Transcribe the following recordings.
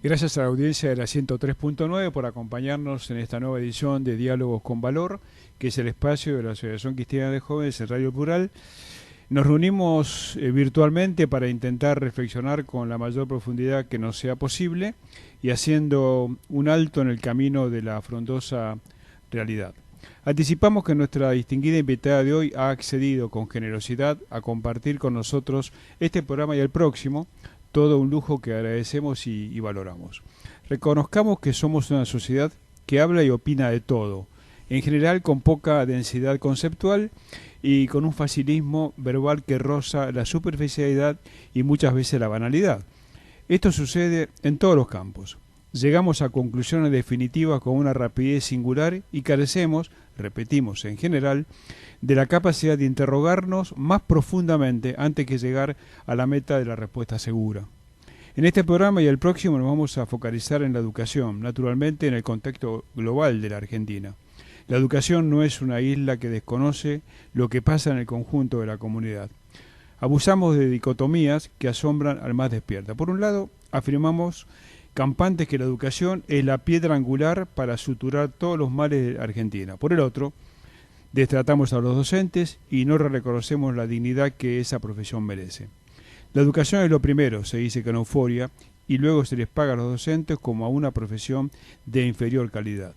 Gracias a la audiencia de la 103.9 por acompañarnos en esta nueva edición de Diálogos con Valor, que es el espacio de la Asociación Cristiana de Jóvenes en Radio Plural. Nos reunimos virtualmente para intentar reflexionar con la mayor profundidad que nos sea posible y haciendo un alto en el camino de la frondosa realidad. Anticipamos que nuestra distinguida invitada de hoy ha accedido con generosidad a compartir con nosotros este programa y el próximo, todo un lujo que agradecemos y valoramos. Reconozcamos que somos una sociedad que habla y opina de todo, en general con poca densidad conceptual y con un facilismo verbal que roza la superficialidad y muchas veces la banalidad. Esto sucede en todos los campos. Llegamos a conclusiones definitivas con una rapidez singular y carecemos, repetimos en general, de la capacidad de interrogarnos más profundamente antes que llegar a la meta de la respuesta segura. En este programa y el próximo nos vamos a focalizar en la educación, naturalmente en el contexto global de la Argentina. La educación no es una isla que desconoce lo que pasa en el conjunto de la comunidad. Abusamos de dicotomías que asombran al más despierta. Por un lado, afirmamos campantes que la educación es la piedra angular para suturar todos los males de Argentina. Por el otro, destratamos a los docentes y no reconocemos la dignidad que esa profesión merece. La educación es lo primero, se dice con euforia, y luego se les paga a los docentes como a una profesión de inferior calidad.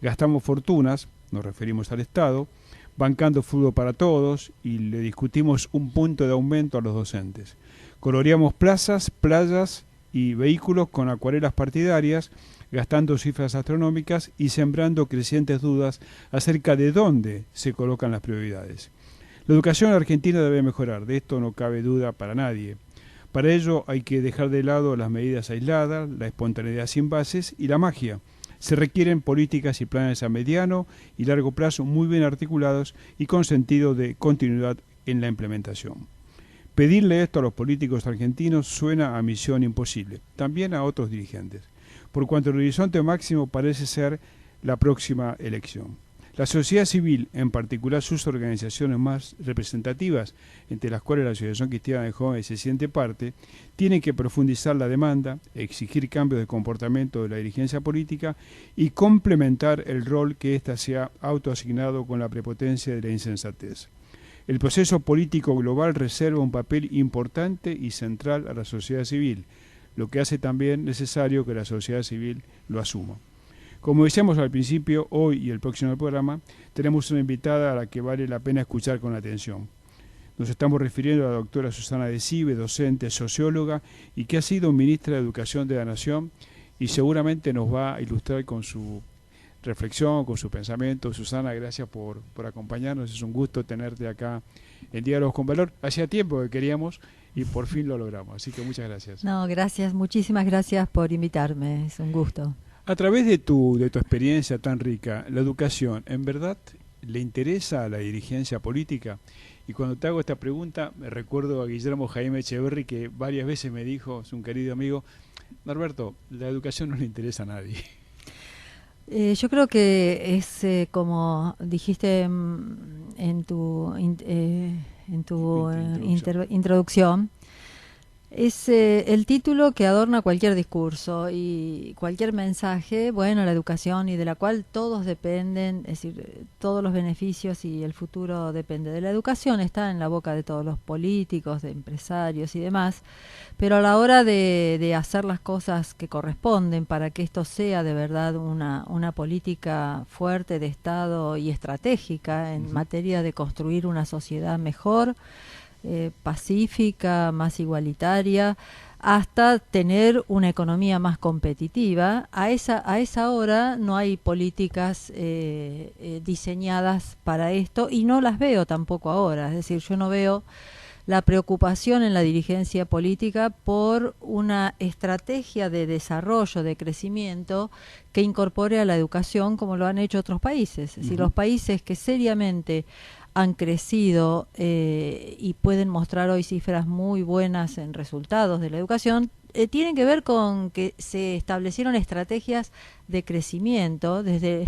Gastamos fortunas, nos referimos al Estado, bancando fútbol para todos y le discutimos un punto de aumento a los docentes. Coloreamos plazas, playas y vehículos con acuarelas partidarias, gastando cifras astronómicas y sembrando crecientes dudas acerca de dónde se colocan las prioridades. La educación argentina debe mejorar, de esto no cabe duda para nadie. Para ello hay que dejar de lado las medidas aisladas, la espontaneidad sin bases y la magia. Se requieren políticas y planes a mediano y largo plazo muy bien articulados y con sentido de continuidad en la implementación. Pedirle esto a los políticos argentinos suena a misión imposible, también a otros dirigentes, por cuanto el horizonte máximo parece ser la próxima elección. La sociedad civil, en particular sus organizaciones más representativas, entre las cuales la Asociación Cristiana de Jóvenes se siente parte, tiene que profundizar la demanda, exigir cambios de comportamiento de la dirigencia política y complementar el rol que ésta se ha autoasignado con la prepotencia de la insensatez. El proceso político global reserva un papel importante y central a la sociedad civil, lo que hace también necesario que la sociedad civil lo asuma. Como decíamos al principio, hoy y el próximo programa, tenemos una invitada a la que vale la pena escuchar con atención. Nos estamos refiriendo a la doctora Susana de Cive, docente, socióloga, y que ha sido ministra de Educación de la Nación, y seguramente nos va a ilustrar con su reflexión, con su pensamiento. Susana, gracias por acompañarnos, es un gusto tenerte acá en Diálogos con Valor. Hacía tiempo que queríamos y por fin lo logramos, así que muchas gracias. No, gracias, muchísimas gracias por invitarme, es un gusto. A través de tu experiencia tan rica, la educación, ¿en verdad le interesa a la dirigencia política? Y cuando te hago esta pregunta, me recuerdo a Guillermo Jaime Echeverry, que varias veces me dijo, es un querido amigo, Norberto, la educación no le interesa a nadie. Yo creo que es como dijiste en tu introducción, es el título que adorna cualquier discurso y cualquier mensaje, bueno, la educación y de la cual todos dependen, es decir, todos los beneficios y el futuro depende de la educación, está en la boca de todos los políticos, de empresarios y demás, pero a la hora de hacer las cosas que corresponden para que esto sea de verdad una política fuerte de Estado y estratégica en materia de construir una sociedad mejor, pacífica, más igualitaria, hasta tener una economía más competitiva. A esa hora no hay políticas diseñadas para esto y no las veo tampoco ahora. Es decir, yo no veo la preocupación en la dirigencia política por una estrategia de desarrollo, de crecimiento que incorpore a la educación como lo han hecho otros países. Es decir, los países que seriamente han crecido y pueden mostrar hoy cifras muy buenas en resultados de la educación, tienen que ver con que se establecieron estrategias de crecimiento desde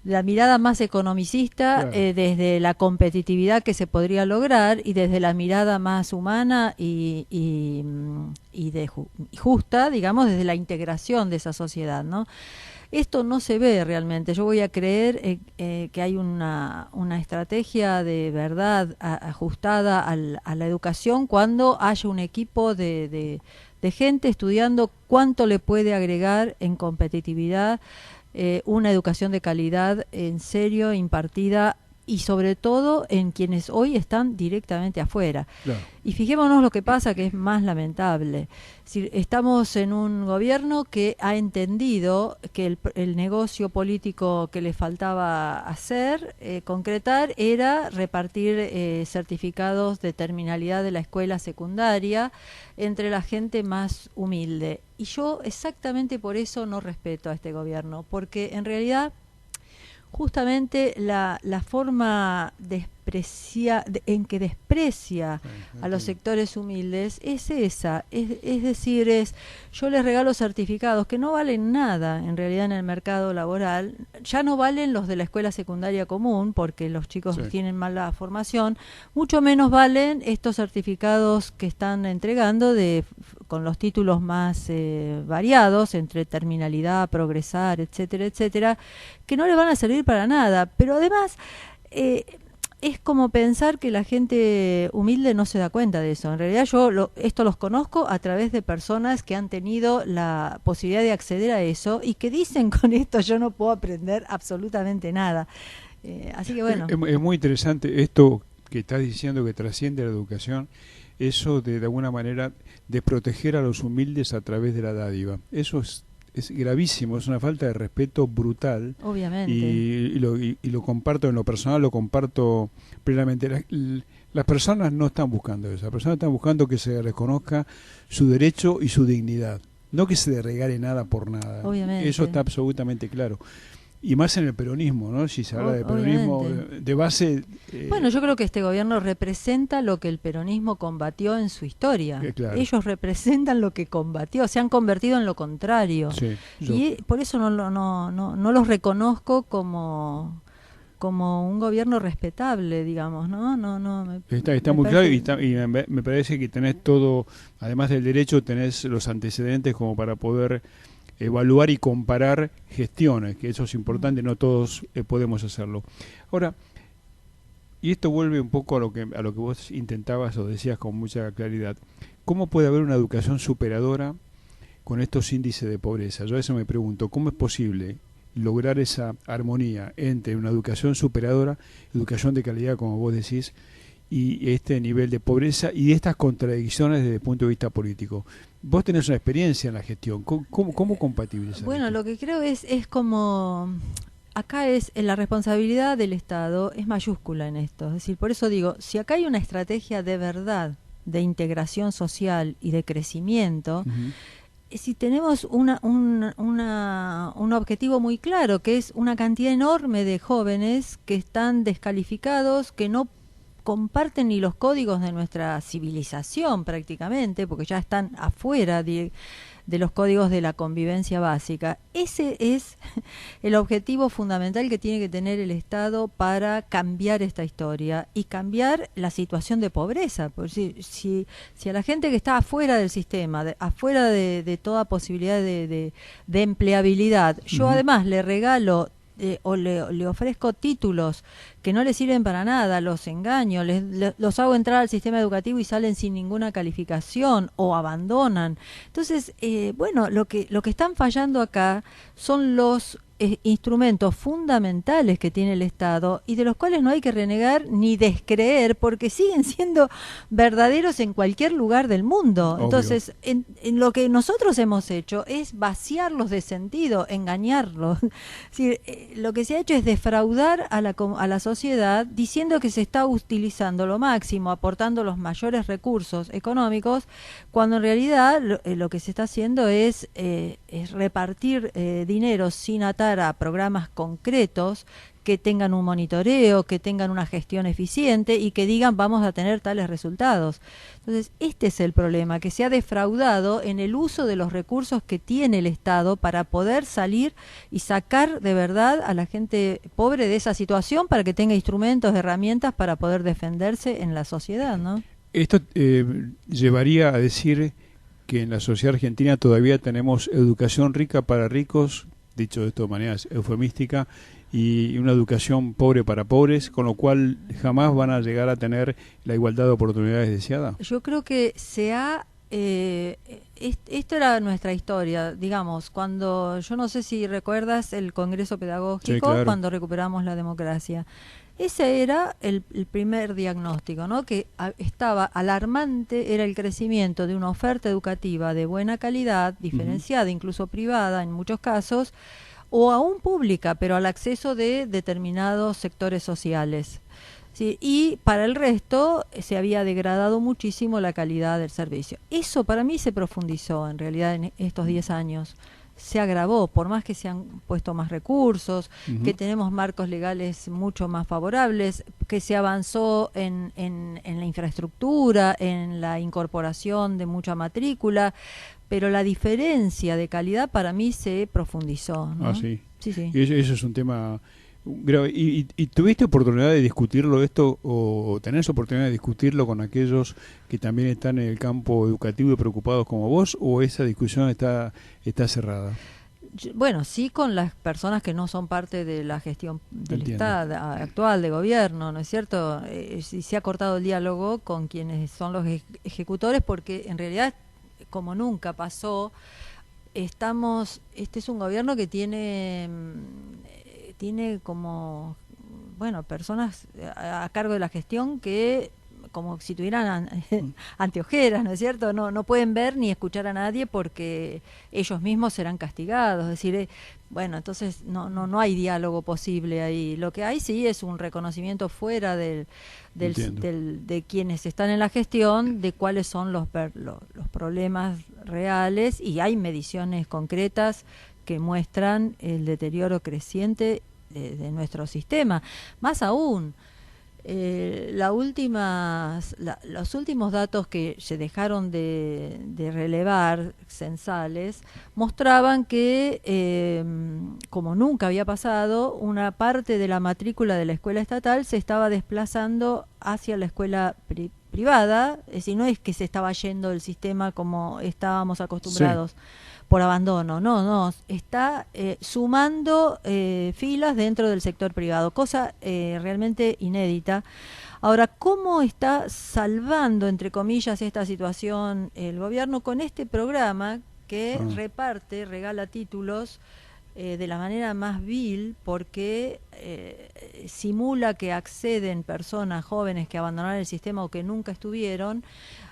la mirada más economicista, Claro. desde la competitividad que se podría lograr y desde la mirada más humana y justa, digamos, desde la integración de esa sociedad, ¿no? Esto no se ve realmente. Yo voy a creer que hay una estrategia de verdad ajustada a la educación cuando haya un equipo de gente estudiando cuánto le puede agregar en competitividad una educación de calidad en serio, impartida y sobre todo en quienes hoy están directamente afuera. Claro. Y fijémonos lo que pasa, que es más lamentable. Si estamos en un gobierno que ha entendido que el negocio político que le faltaba hacer, concretar, era repartir certificados de terminalidad de la escuela secundaria entre la gente más humilde. Y yo exactamente por eso no respeto a este gobierno, porque en realidad justamente la forma en que desprecia a los sectores humildes es esa, es decir, yo les regalo certificados que no valen nada en realidad en el mercado laboral, ya no valen los de la escuela secundaria común porque los chicos tienen mala formación, mucho menos valen estos certificados que están entregando con los títulos más variados, entre terminalidad, progresar, etcétera, etcétera, que no le van a servir para nada, pero además es como pensar que la gente humilde no se da cuenta de eso. En realidad esto los conozco a través de personas que han tenido la posibilidad de acceder a eso y que dicen con esto yo no puedo aprender absolutamente nada. Así que bueno. Es muy interesante esto que estás diciendo que trasciende la educación, eso de alguna manera de proteger a los humildes a través de la dádiva. Eso es gravísimo, es una falta de respeto brutal. Obviamente. Y lo comparto en lo personal, lo comparto plenamente. Las personas no están buscando eso, las personas están buscando que se reconozca su derecho y su dignidad, no que se le regale nada por nada. Obviamente. Eso está absolutamente claro. Y más en el peronismo, ¿no? Si se habla de peronismo de base... Bueno, yo creo que este gobierno representa lo que el peronismo combatió en su historia. Claro. Ellos representan lo que combatió, se han convertido en lo contrario. Sí, y por eso no los reconozco como un gobierno respetable, digamos, ¿no? Está muy claro y me parece que tenés todo, además del derecho, tenés los antecedentes como para poder evaluar y comparar gestiones, que eso es importante, no todos podemos hacerlo. Ahora, y esto vuelve un poco a lo que vos intentabas o decías con mucha claridad, ¿cómo puede haber una educación superadora con estos índices de pobreza? Yo a eso me pregunto, ¿cómo es posible lograr esa armonía entre una educación superadora, educación de calidad, como vos decís, y este nivel de pobreza y estas contradicciones desde el punto de vista político? Vos tenés una experiencia en la gestión, ¿cómo compatibilizar? Bueno, lo que creo es como... Acá la responsabilidad del Estado es mayúscula en esto, es decir, por eso digo, si acá hay una estrategia de verdad de integración social y de crecimiento, si tenemos un objetivo muy claro, que es una cantidad enorme de jóvenes que están descalificados, que no comparten ni los códigos de nuestra civilización prácticamente, porque ya están afuera de los códigos de la convivencia básica. Ese es el objetivo fundamental que tiene que tener el Estado para cambiar esta historia y cambiar la situación de pobreza. Porque si a la gente que está afuera del sistema, afuera de toda posibilidad de empleabilidad, yo además le regalo o le ofrezco títulos que no les sirven para nada, los engaño, los hago entrar al sistema educativo y salen sin ninguna calificación o abandonan. Entonces, bueno, lo que están fallando acá son los instrumentos fundamentales que tiene el Estado y de los cuales no hay que renegar ni descreer porque siguen siendo verdaderos en cualquier lugar del mundo. Obvio. Entonces, en lo que nosotros hemos hecho es vaciarlos de sentido, engañarlos. Es decir, lo que se ha hecho es defraudar a la sociedad diciendo que se está utilizando lo máximo, aportando los mayores recursos económicos, cuando en realidad lo que se está haciendo es repartir dinero sin atar a programas concretos que tengan un monitoreo, que tengan una gestión eficiente y que digan vamos a tener tales resultados. Entonces, este es el problema, que se ha defraudado en el uso de los recursos que tiene el Estado para poder salir y sacar de verdad a la gente pobre de esa situación para que tenga instrumentos, herramientas para poder defenderse en la sociedad, ¿no? Esto llevaría a decir que en la sociedad argentina todavía tenemos educación rica para ricos, dicho de esta manera eufemística, y una educación pobre para pobres, con lo cual jamás van a llegar a tener la igualdad de oportunidades deseada. Yo creo que esto era nuestra historia, digamos, cuando, yo no sé si recuerdas el Congreso Pedagógico, Sí, claro. cuando recuperamos la democracia. Ese era el primer diagnóstico, ¿no? Que estaba alarmante, era el crecimiento de una oferta educativa de buena calidad, diferenciada, incluso privada en muchos casos, o aún pública, pero al acceso de determinados sectores sociales. Sí, y para el resto se había degradado muchísimo la calidad del servicio. Eso para mí se profundizó en realidad en estos 10 años. Se agravó, por más que se han puesto más recursos, que tenemos marcos legales mucho más favorables, que se avanzó en la infraestructura, en la incorporación de mucha matrícula, pero la diferencia de calidad para mí se profundizó, ¿no? Ah, sí. Sí, sí. Y eso es un tema grave. ¿Y tuviste oportunidad de discutirlo esto o tenés oportunidad de discutirlo con aquellos que también están en el campo educativo y preocupados como vos, o esa discusión está cerrada? Bueno, sí, con las personas que no son parte de la gestión del Entiendo. Estado actual, de gobierno, ¿no es cierto? Sí, se ha cortado el diálogo con quienes son los ejecutores, porque en realidad, como nunca pasó, este es un gobierno que tiene como, bueno, personas a cargo de la gestión que como si tuvieran anteojeras, ¿no es cierto? No pueden ver ni escuchar a nadie porque ellos mismos serán castigados. Es decir, bueno, entonces no hay diálogo posible ahí. Lo que hay sí es un reconocimiento fuera de quienes están en la gestión de cuáles son los problemas reales, y hay mediciones concretas que muestran el deterioro creciente de nuestro sistema. Más aún, los últimos datos que se dejaron de relevar, censales, mostraban que, como nunca había pasado, una parte de la matrícula de la escuela estatal se estaba desplazando hacia la escuela privada. Es decir, no es que se estaba yendo del sistema como estábamos acostumbrados. Sí. Por abandono, no, está sumando filas dentro del sector privado, cosa realmente inédita. Ahora, ¿cómo está salvando, entre comillas, esta situación el gobierno con este programa que regala títulos de la manera más vil, porque simula que acceden personas jóvenes que abandonaron el sistema o que nunca estuvieron,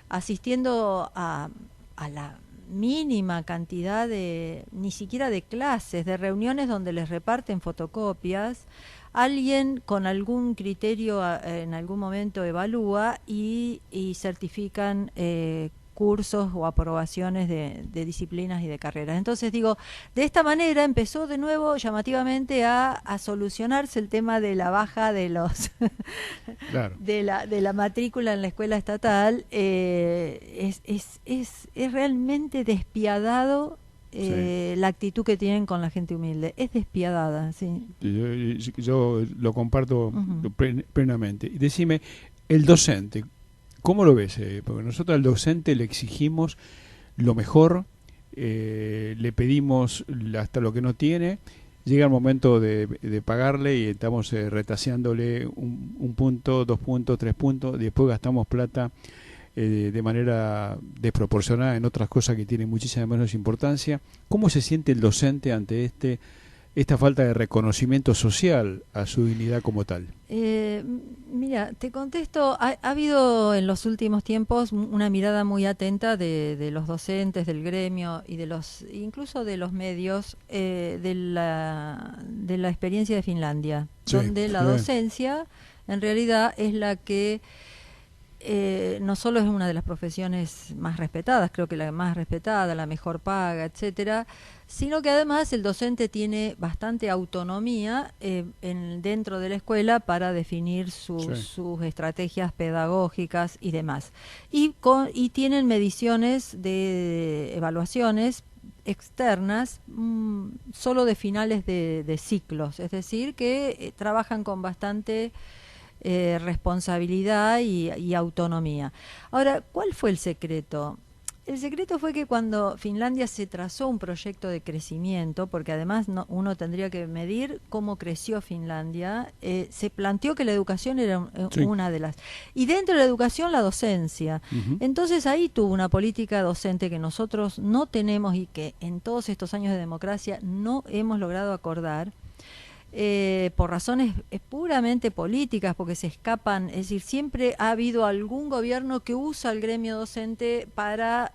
asistiendo a la mínima cantidad ni siquiera de clases, de reuniones donde les reparten fotocopias, alguien con algún criterio en algún momento evalúa y certifican cursos o aprobaciones de disciplinas y de carreras. Entonces digo, de esta manera empezó de nuevo llamativamente a solucionarse el tema de la baja de los claro. de la matrícula en la escuela estatal. Es realmente despiadado la actitud que tienen con la gente humilde. Es despiadada, sí. Yo lo comparto plenamente. Y decime, el docente, ¿cómo lo ves? Porque nosotros al docente le exigimos lo mejor, le pedimos hasta lo que no tiene, llega el momento de pagarle y estamos retaseándole un punto, 2 puntos, 3 puntos, después gastamos plata de manera desproporcionada en otras cosas que tienen muchísima menos importancia. ¿Cómo se siente el docente ante esta falta de reconocimiento social a su dignidad como tal? Mira, te contesto, ha habido en los últimos tiempos una mirada muy atenta de los docentes, del gremio y incluso de los medios de la experiencia de Finlandia, sí, donde la docencia en realidad es la que no solo es una de las profesiones más respetadas, creo que la más respetada, la mejor paga, etcétera, sino que además el docente tiene bastante autonomía dentro de la escuela para definir sus estrategias pedagógicas y demás. Y tienen mediciones de evaluaciones externas solo de finales de ciclos, es decir, que trabajan con bastante responsabilidad y autonomía. Ahora, ¿cuál fue el secreto? El secreto fue que cuando Finlandia se trazó un proyecto de crecimiento, porque además uno tendría que medir cómo creció Finlandia, se planteó que la educación era una de las... Y dentro de la educación, la docencia. Entonces ahí tuvo una política docente que nosotros no tenemos y que en todos estos años de democracia no hemos logrado acordar. Por razones puramente políticas, porque se escapan, es decir, siempre ha habido algún gobierno que usa el gremio docente para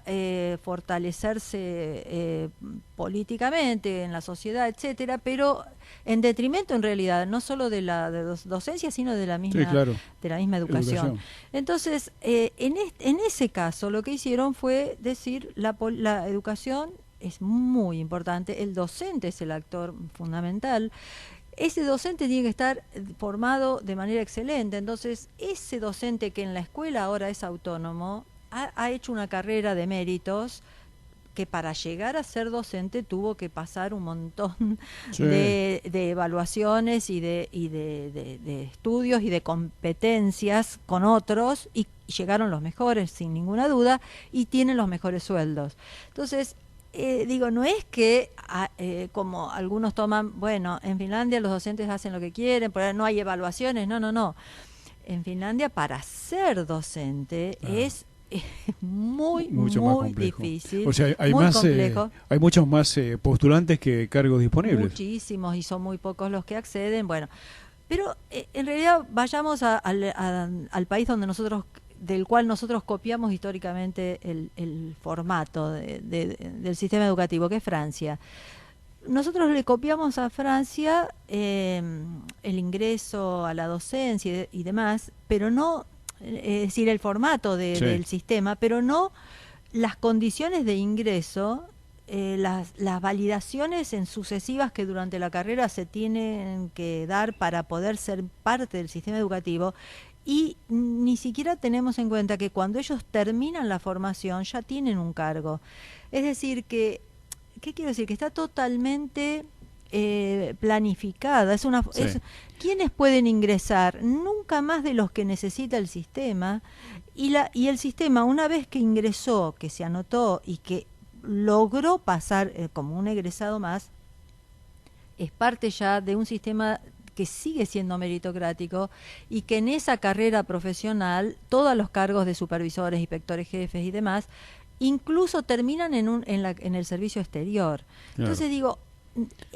fortalecerse políticamente en la sociedad, etcétera, pero en detrimento en realidad no solo de la docencia, sino de la misma, de la misma educación. Entonces, en ese caso lo que hicieron fue decir la educación es muy importante, el docente es el actor fundamental. Ese docente tiene que estar formado de manera excelente. Entonces, ese docente que en la escuela ahora es autónomo, ha hecho una carrera de méritos que para llegar a ser docente tuvo que pasar un montón de evaluaciones y de estudios y de competencias con otros, y llegaron los mejores, sin ninguna duda, y tienen los mejores sueldos. Entonces, digo, no es que como algunos toman, bueno, en Finlandia los docentes hacen lo que quieren, pero no hay evaluaciones, no. En Finlandia para ser docente es muy difícil. O sea, hay muchos más postulantes que cargos disponibles. Muchísimos, y son muy pocos los que acceden. Bueno, pero en realidad vayamos al país del cual nosotros copiamos históricamente el formato del sistema educativo, que es Francia. Nosotros le copiamos a Francia el ingreso a la docencia y demás, pero no, es decir, el formato del sistema, pero no las condiciones de ingreso, las validaciones en sucesivas que durante la carrera se tienen que dar para poder ser parte del sistema educativo. Y ni siquiera tenemos en cuenta que cuando ellos terminan la formación ya tienen un cargo. Es decir, ¿qué quiero decir? Que está totalmente planificada. ¿Quiénes pueden ingresar? Nunca más de los que necesita el sistema. Y el sistema, una vez que ingresó, que se anotó y que logró pasar como un egresado más, es parte ya de un sistema que sigue siendo meritocrático, y que en esa carrera profesional todos los cargos de supervisores, inspectores jefes y demás incluso terminan en el servicio exterior. Entonces digo,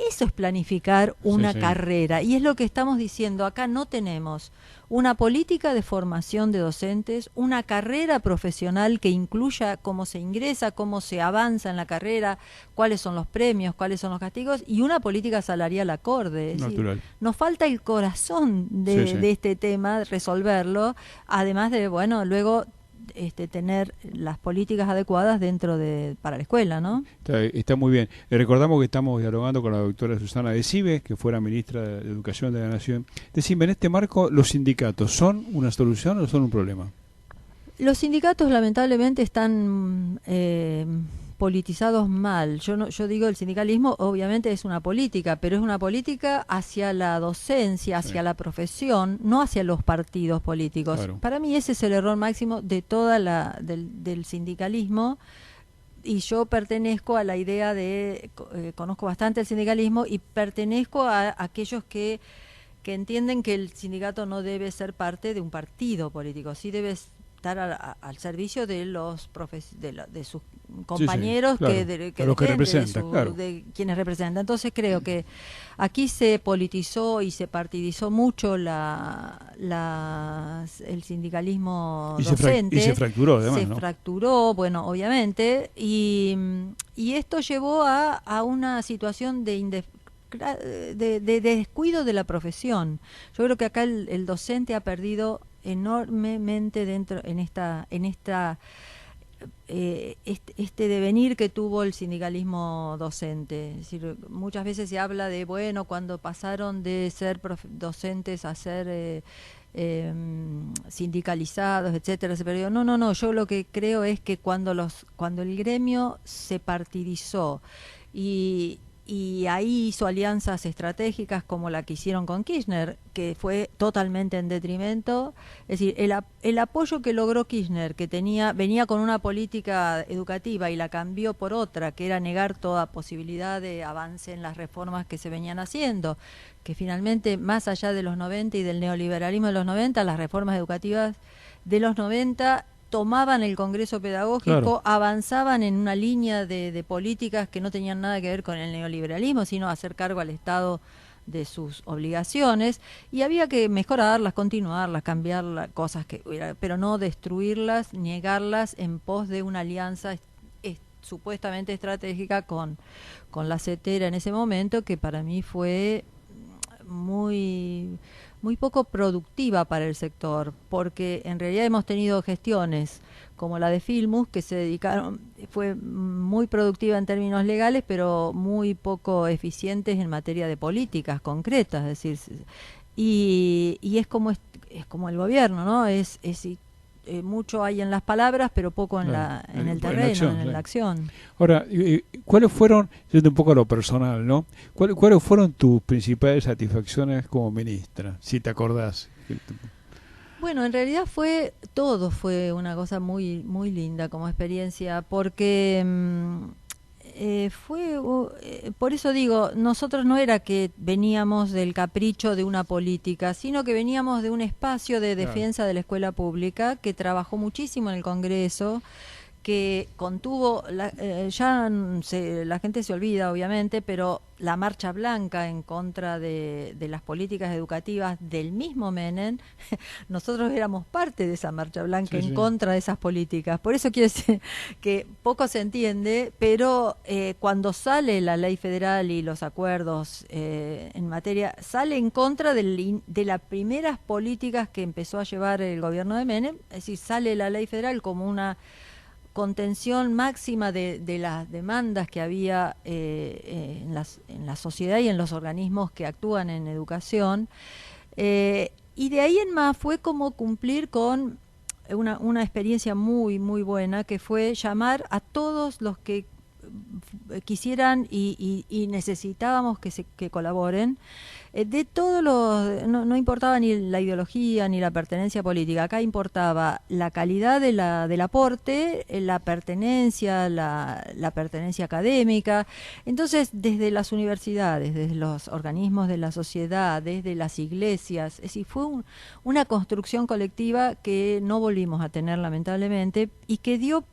eso es planificar una carrera, y es lo que estamos diciendo. Acá no tenemos una política de formación de docentes, una carrera profesional que incluya cómo se ingresa, cómo se avanza en la carrera, cuáles son los premios, cuáles son los castigos, y una política salarial acorde. Es decir, nos falta el corazón de este tema, resolverlo, además de, bueno, luego tener las políticas adecuadas para la escuela, ¿no? Está muy bien. Le recordamos que estamos dialogando con la doctora Susana Decibe, que fuera ministra de Educación de la Nación. Decime, en este marco, ¿los sindicatos son una solución o son un problema? Los sindicatos lamentablemente están politizados mal. Yo digo, el sindicalismo obviamente es una política, pero es una política hacia la docencia, hacia la profesión, no hacia los partidos políticos. Claro. Para mí ese es el error máximo de del sindicalismo, y yo pertenezco a la idea conozco bastante el sindicalismo y pertenezco a aquellos que entienden que el sindicato no debe ser parte de un partido político, sí debe estar al servicio de de sus compañeros, claro, que los que representan, de quienes representan. Entonces creo que aquí se politizó y se partidizó mucho el sindicalismo docente, y se fracturó además, se fracturó, bueno, obviamente, y esto llevó a una situación de descuido de la profesión. Yo creo que acá el docente ha perdido enormemente dentro este devenir que tuvo el sindicalismo docente. Es decir, muchas veces se habla de, bueno, cuando pasaron de ser docentes a ser sindicalizados, etcétera, se perdió. No, no, no, yo lo que creo es que cuando el gremio se partidizó y ahí hizo alianzas estratégicas como la que hicieron con Kirchner, que fue totalmente en detrimento. Es decir, el apoyo que logró Kirchner, que venía con una política educativa y la cambió por otra, que era negar toda posibilidad de avance en las reformas que se venían haciendo, que finalmente, más allá de los 90 y del neoliberalismo de los 90, las reformas educativas de los 90 tomaban el Congreso Pedagógico, avanzaban en una línea de políticas que no tenían nada que ver con el neoliberalismo, sino hacer cargo al Estado de sus obligaciones, y había que mejorarlas, continuarlas, cambiar cosas pero no destruirlas, negarlas en pos de una alianza supuestamente estratégica con la CETERA en ese momento, que para mí fue muy poco productiva para el sector, porque en realidad hemos tenido gestiones como la de Filmus, que fue muy productiva en términos legales, pero muy poco eficientes en materia de políticas concretas, es decir, y es como el gobierno, ¿no? Mucho hay en las palabras, pero poco en el terreno, en la acción. Ahora, ¿cuáles fueron, yendo un poco a lo personal, ¿no? ¿Cuáles fueron tus principales satisfacciones como ministra, si te acordás? Bueno, en realidad fue una cosa muy muy linda como experiencia, porque por eso digo, nosotros no era que veníamos del capricho de una política, sino que veníamos de un espacio de defensa de la escuela pública que trabajó muchísimo en el Congreso, que contuvo, la gente se olvida obviamente, pero la marcha blanca en contra de las políticas educativas del mismo Menem, nosotros éramos parte de esa marcha blanca en contra de esas políticas. Por eso quiero decir que poco se entiende, pero cuando sale la ley federal y los acuerdos en materia, sale en contra de las primeras políticas que empezó a llevar el gobierno de Menem, es decir, sale la ley federal como una contención máxima de las demandas que había en la sociedad y en los organismos que actúan en educación, y de ahí en más fue como cumplir con una experiencia muy muy buena, que fue llamar a todos los que quisieran y necesitábamos que colaboren, de todos no importaba ni la ideología ni la pertenencia política, acá importaba la calidad del aporte, la pertenencia, la pertenencia académica. Entonces, desde las universidades, desde los organismos de la sociedad, desde las iglesias, es decir, fue una construcción colectiva que no volvimos a tener lamentablemente, y que dio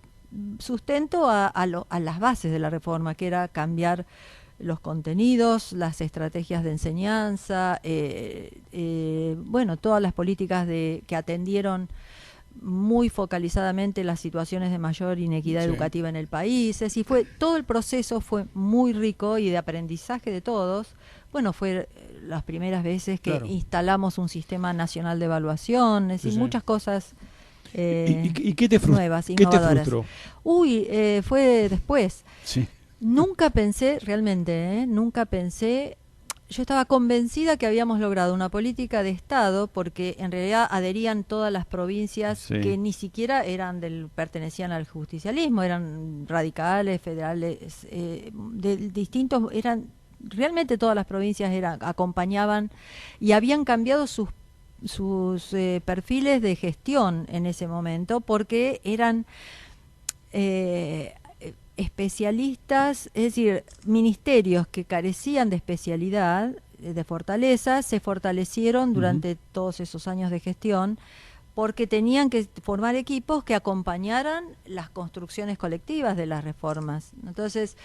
sustento a las bases de la reforma, que era cambiar los contenidos, las estrategias de enseñanza, bueno, todas las políticas que atendieron muy focalizadamente las situaciones de mayor inequidad educativa en el país. Es decir, todo el proceso fue muy rico y de aprendizaje de todos. Bueno, fue las primeras veces que instalamos un sistema nacional de evaluación, es decir, muchas cosas ¿Y qué te nuevas, innovadoras? ¿Qué te frustró? Fue después. Sí. Nunca pensé, realmente, nunca pensé. Yo estaba convencida que habíamos logrado una política de Estado, porque en realidad adherían todas las provincias que ni siquiera pertenecían al justicialismo, eran radicales, federales, de distintos, realmente todas las provincias acompañaban y habían cambiado sus perfiles de gestión en ese momento, porque eran especialistas, es decir, ministerios que carecían de especialidad, de fortaleza, se fortalecieron durante todos esos años de gestión, porque tenían que formar equipos que acompañaran las construcciones colectivas de las reformas. Entonces,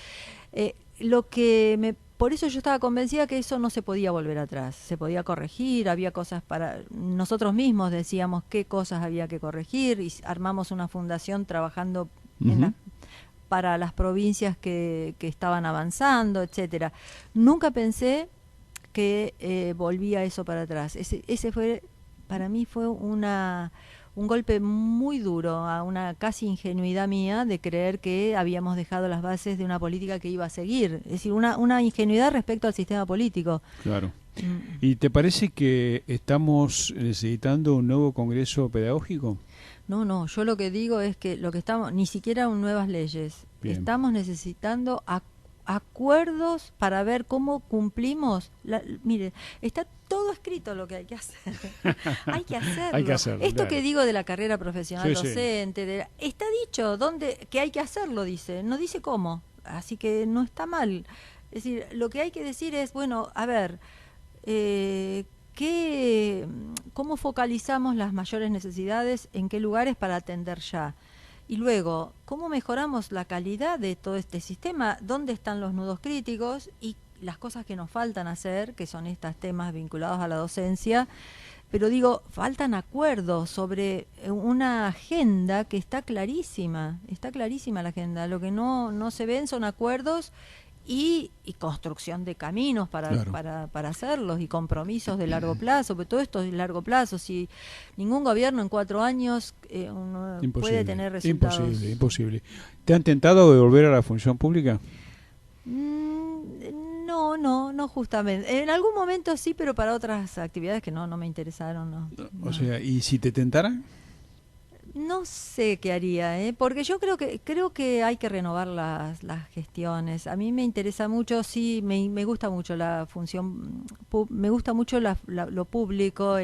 por eso yo estaba convencida que eso no se podía volver atrás, se podía corregir, había cosas nosotros mismos decíamos qué cosas había que corregir, y armamos una fundación trabajando para las provincias que estaban avanzando, etcétera. Nunca pensé que volvía eso para atrás. Ese fue para mí fue un golpe muy duro a una casi ingenuidad mía de creer que habíamos dejado las bases de una política que iba a seguir. Es decir, una ingenuidad respecto al sistema político. Claro. ¿Y te parece que estamos necesitando un nuevo Congreso Pedagógico? No, yo lo que digo es que lo que estamos, ni siquiera nuevas leyes, Bien. estamos necesitando acuerdos para ver cómo cumplimos. Mire, está todo escrito lo que hay que hacer. Hay que hacerlo. Hay que hacerlo, Esto claro. que digo de la carrera profesional Sí, sí. docente, está dicho que hay que hacerlo, dice, no dice cómo, así que no está mal. Es decir, lo que hay que decir es, bueno, a ver, ¿cómo focalizamos las mayores necesidades, en qué lugares para atender ya? Y luego, ¿cómo mejoramos la calidad de todo este sistema? ¿Dónde están los nudos críticos y las cosas que nos faltan hacer, que son estos temas vinculados a la docencia? Pero digo, faltan acuerdos sobre una agenda que está clarísima la agenda. Lo que no se ven son acuerdos y construcción de caminos Claro. para hacerlos, y compromisos de largo plazo, porque todo esto es de largo plazo. Si ningún gobierno en 4 años puede tener resultados. Imposible. ¿Te han tentado de volver a la función pública? No, justamente. En algún momento sí, pero para otras actividades que no me interesaron. No. O sea, ¿y si te tentaran? No sé qué haría, porque yo creo que hay que renovar las gestiones. A mí me interesa mucho, sí, me gusta mucho la función, me gusta mucho lo público,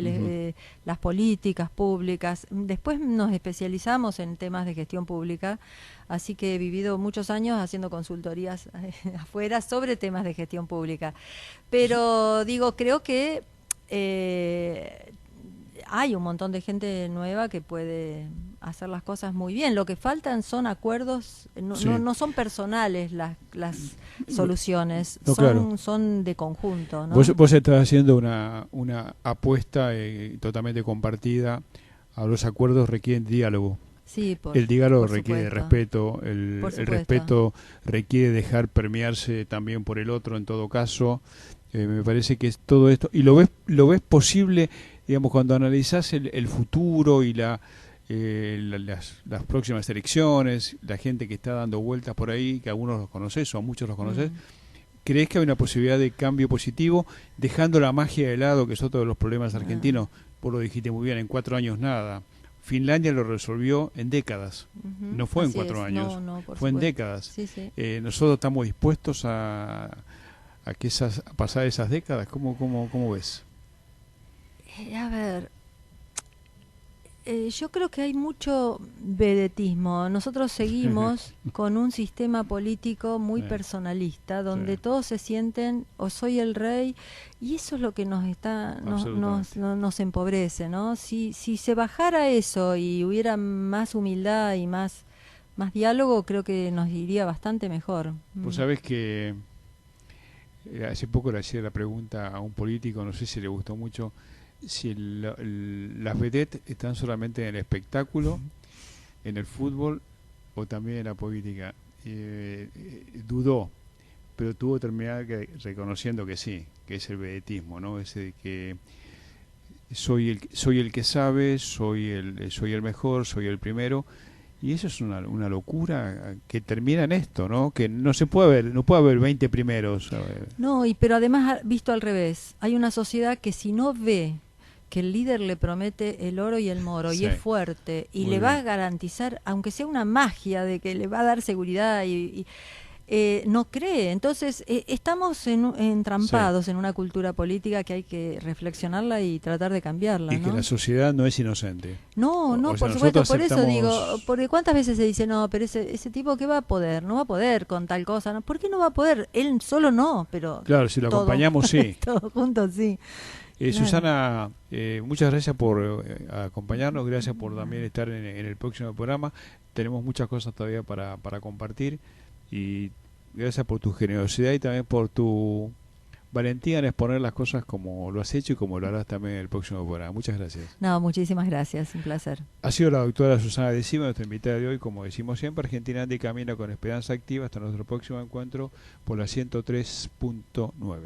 las políticas públicas. Después nos especializamos en temas de gestión pública, así que he vivido muchos años haciendo consultorías afuera sobre temas de gestión pública. Pero digo, creo que hay un montón de gente nueva que puede hacer las cosas muy bien. Lo que faltan son acuerdos, no son personales las soluciones, claro. son de conjunto, ¿no? Vos estás haciendo una apuesta totalmente compartida. A los acuerdos requieren diálogo. Sí, el diálogo por requiere supuesto. respeto, el respeto requiere dejar permearse también por el otro en todo caso. Me parece que es todo esto, y lo ves posible, digamos, cuando analizás el futuro y las próximas elecciones, la gente que está dando vueltas por ahí, que algunos los conoces o a muchos los conoces. ¿Crees que hay una posibilidad de cambio positivo, dejando la magia de lado, que es otro de los problemas argentinos? Vos lo dijiste muy bien, en 4 años nada. Finlandia lo resolvió en décadas. No fue en 4 años, fue en décadas. Sí. Nosotros estamos dispuestos a pasar esas décadas. ¿Cómo ves? A ver, yo creo que hay mucho vedetismo. Nosotros seguimos con un sistema político muy personalista, donde todos se sienten o soy el rey, y eso es lo que nos empobrece, ¿no? Si se bajara eso y hubiera más humildad y más diálogo, creo que nos iría bastante mejor. Pues sabes que hace poco le hacía la pregunta a un político, no sé si le gustó mucho, si las vedettes están solamente en el espectáculo, en el fútbol o también en la política. Dudó, pero tuvo que terminar reconociendo que sí, que es el vedetismo, ¿no? Ese de que soy el que sabe, soy el mejor, soy el primero. Y eso es una locura que termina en esto, ¿no? Que no puede haber 20 primeros. No, pero además visto al revés, hay una sociedad que si no ve que el líder le promete el oro y el moro, y es fuerte, y le va a garantizar, aunque sea una magia de que le va a dar seguridad, no cree. Entonces estamos entrampados en una cultura política que hay que reflexionarla y tratar de cambiarla, y ¿no? que la sociedad no es inocente. No, por supuesto, por eso digo, porque cuántas veces se dice, no, pero ese tipo, ¿qué va a poder? No va a poder con tal cosa, ¿no? ¿Por qué no va a poder? Él solo no, pero claro, si lo acompañamos, sí. Todos juntos, sí. Susana, muchas gracias por acompañarnos, gracias por también estar en el próximo programa. Tenemos muchas cosas todavía para compartir, y gracias por tu generosidad y también por tu valentía en exponer las cosas como lo has hecho y como lo harás también en el próximo programa. Muchas gracias. No, muchísimas gracias, un placer. Ha sido la doctora Susana Decima, nuestra invitada de hoy. Como decimos siempre, Argentina anda y camina con esperanza activa. Hasta nuestro próximo encuentro por la 103.9.